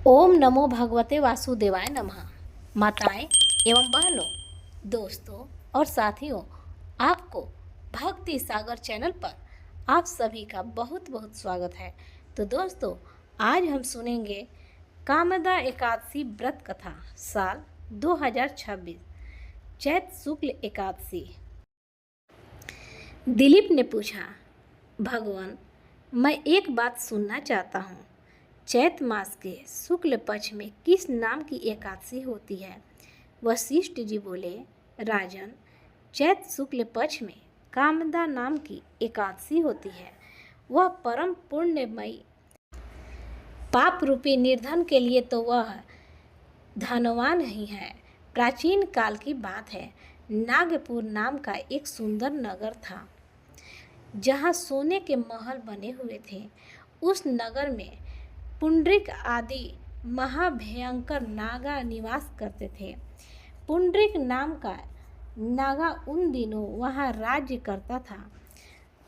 ओम नमो भगवते वासुदेवाय नमः। माताएं एवं बहनों, दोस्तों और साथियों, आपको भक्ति सागर चैनल पर आप सभी का बहुत बहुत स्वागत है। तो दोस्तों, आज हम सुनेंगे कामदा एकादशी व्रत कथा साल 2026 चैत शुक्ल एकादशी। दिलीप ने पूछा, भगवान, मैं एक बात सुनना चाहता हूँ। चैत मास के शुक्ल पक्ष में किस नाम की एकादशी होती है? वशिष्ठ जी बोले, राजन, चैत शुक्ल पक्ष में कामदा नाम की एकादशी होती है। वह परम पुण्यमयी पाप रूपी निर्धन के लिए तो वह धनवान ही है। प्राचीन काल की बात है, नागपुर नाम का एक सुंदर नगर था जहाँ सोने के महल बने हुए थे। उस नगर में पुंडरीक आदि महाभयंकर नागा निवास करते थे। पुंडरीक नाम का नागा उन दिनों वहाँ राज्य करता था।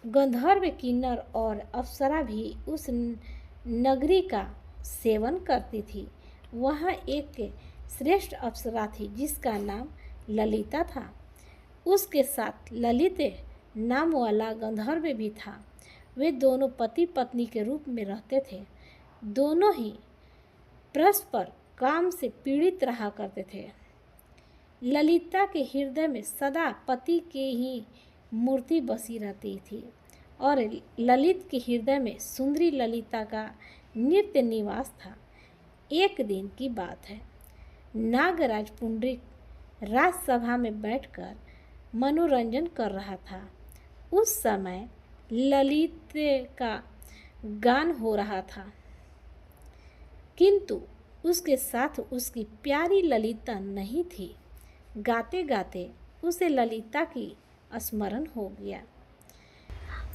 गंधर्व, किन्नर और अप्सरा भी उस नगरी का सेवन करती थी। वहाँ एक श्रेष्ठ अप्सरा थी जिसका नाम ललिता था। उसके साथ ललित नाम वाला गंधर्व भी था। वे दोनों पति पत्नी के रूप में रहते थे। दोनों ही परस्पर काम से पीड़ित रहा करते थे। ललिता के हृदय में सदा पति के ही मूर्ति बसी रहती थी और ललित के हृदय में सुंदरी ललिता का नित्य निवास था। एक दिन की बात है, नागराज पुंडरीक राजसभा में बैठकर मनोरंजन कर रहा था। उस समय ललित का गान हो रहा था, किंतु उसके साथ उसकी प्यारी ललिता नहीं थी। गाते गाते उसे ललिता की स्मरण हो गया।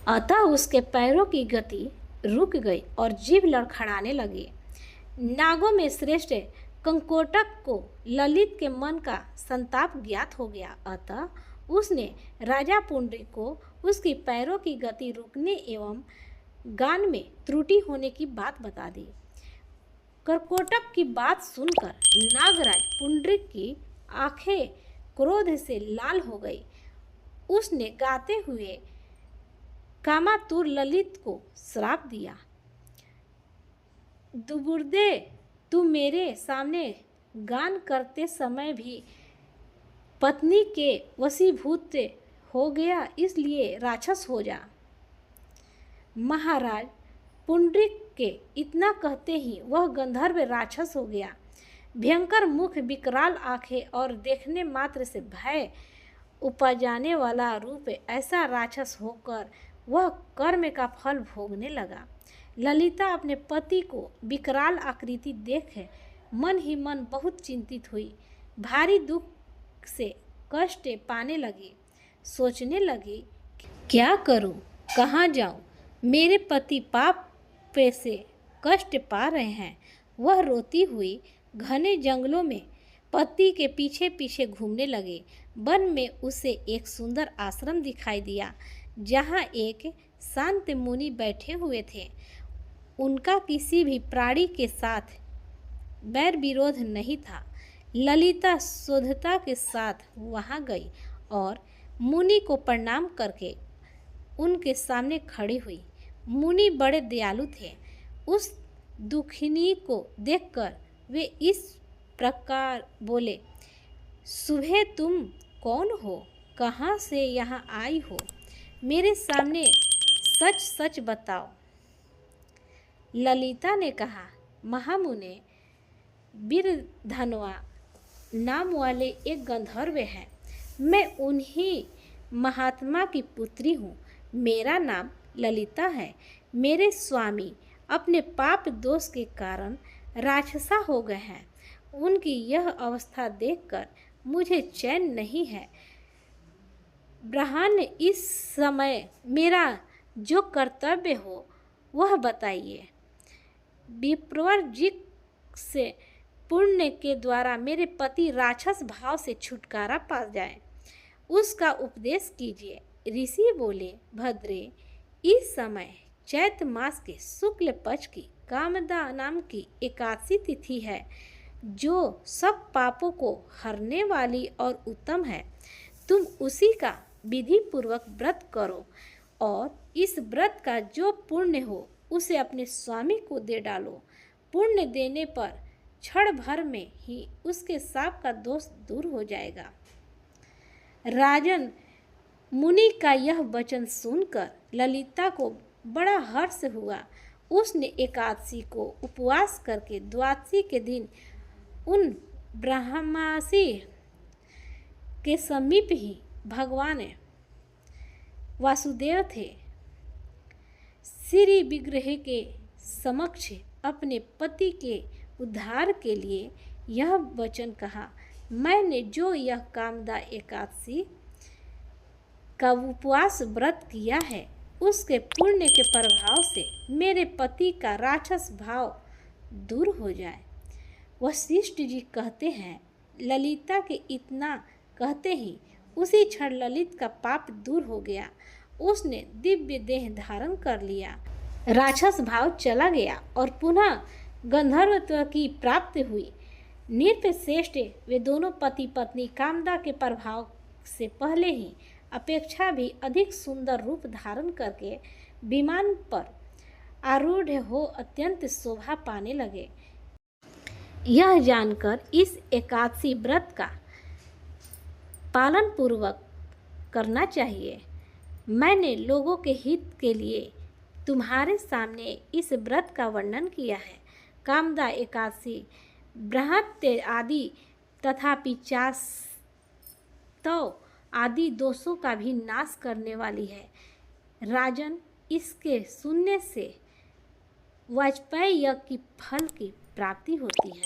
अतः उसके पैरों की गति रुक गई और जीभ लड़खड़ाने लगे। नागों में श्रेष्ठ कंकोटक को ललित के मन का संताप ज्ञात हो गया। अतः उसने राजा पुंडरीक को उसकी पैरों की गति रुकने एवं गान में त्रुटि होने की बात बता दी। करकोटक की बात सुनकर नागराज पुंडरीक की आंखें क्रोध से लाल हो गई। उसने गाते हुए कामातुर ललित को श्राप दिया, दुर्बुद्धे, तू मेरे सामने गान करते समय भी पत्नी के वशीभूत हो गया, इसलिए राक्षस हो जा। महाराज पुंडरीक के इतना कहते ही वह गंधर्व राक्षस हो गया। भयंकर मुख, विकराल आंखें और देखने मात्र से भय उपजाने वाला रूप, ऐसा राक्षस होकर वह कर्म का फल भोगने लगा। ललिता अपने पति को विकराल आकृति देख मन ही मन बहुत चिंतित हुई। भारी दुख से कष्ट पाने लगी। सोचने लगी, क्या करूं, कहाँ जाऊं? मेरे पति पाप से कष्ट पा रहे हैं। वह रोती हुई घने जंगलों में पति के पीछे पीछे घूमने लगे। वन में उसे एक सुंदर आश्रम दिखाई दिया जहाँ एक शांत मुनि बैठे हुए थे। उनका किसी भी प्राणी के साथ बैर विरोध नहीं था। ललिता शुद्धता के साथ वहाँ गई और मुनि को प्रणाम करके उनके सामने खड़ी हुई। मुनि बड़े दयालु थे। उस दुखिनी को देखकर वे इस प्रकार बोले, सुबह तुम कौन हो? कहाँ से यहाँ आई हो? मेरे सामने सच सच बताओ। ललिता ने कहा, महामुने, वीरधनवा नाम वाले एक गंधर्व हैं। मैं उन्हीं महात्मा की पुत्री हूँ। मेरा नाम ललिता है। मेरे स्वामी अपने पाप दोष के कारण राक्षसा हो गए हैं। उनकी यह अवस्था देखकर मुझे चैन नहीं है। ब्रह्मण, इस समय मेरा जो कर्तव्य हो वह बताइए। विप्रवर जी से पुण्य के द्वारा मेरे पति राक्षस भाव से छुटकारा पा जाए, उसका उपदेश कीजिए। ऋषि बोले, भद्रे, इस समय चैत मास के शुक्ल पक्ष की कामदा नाम की एकादशी तिथि है जो सब पापों को हरने वाली और उत्तम है। तुम उसी का विधि पूर्वक व्रत करो और इस व्रत का जो पुण्य हो उसे अपने स्वामी को दे डालो। पुण्य देने पर क्षण भर में ही उसके शाप का दोष दूर हो जाएगा। राजन मुनि का यह वचन सुनकर ललिता को बड़ा हर्ष हुआ। उसने एकादशी को उपवास करके द्वादशी के दिन उन ब्रह्मासी के समीप ही भगवान वासुदेव थे श्री विग्रह के समक्ष अपने पति के उद्धार के लिए यह वचन कहा, मैंने जो यह कामदा एकादशी का उपवास व्रत किया है उसके पुण्य के प्रभाव से मेरे पति का राक्षस भाव दूर हो जाए। वशिष्ठ जी कहते हैं, ललिता के इतना कहते ही उसी क्षण ललित का पाप दूर हो गया। उसने दिव्य देह धारण कर लिया, राक्षस भाव चला गया और पुनः गंधर्वत्व की प्राप्ति हुई। नृपश्रेष्ठ वे दोनों पति पत्नी कामदा के प्रभाव से पहले ही अपेक्षा भी अधिक सुंदर रूप धारण करके विमान पर आरूढ़ हो अत्यंत शोभा पाने लगे। यह जानकर इस एकादशी व्रत का पालन पूर्वक करना चाहिए। मैंने लोगों के हित के लिए तुम्हारे सामने इस व्रत का वर्णन किया है। कामदा एकादशी ब्रह्मत्य आदि तथा पिशाचत्व आदि दोषों का भी नाश करने वाली है। राजन, इसके सुनने से वाजपेयी यज्ञ की फल की प्राप्ति होती है।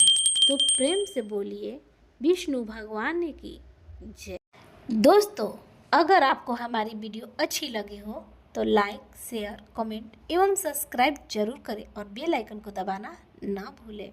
तो प्रेम से बोलिए विष्णु भगवान की जय। दोस्तों, अगर आपको हमारी वीडियो अच्छी लगी हो तो लाइक, शेयर, कमेंट एवं सब्सक्राइब जरूर करें और बेल आइकन को दबाना ना भूलें।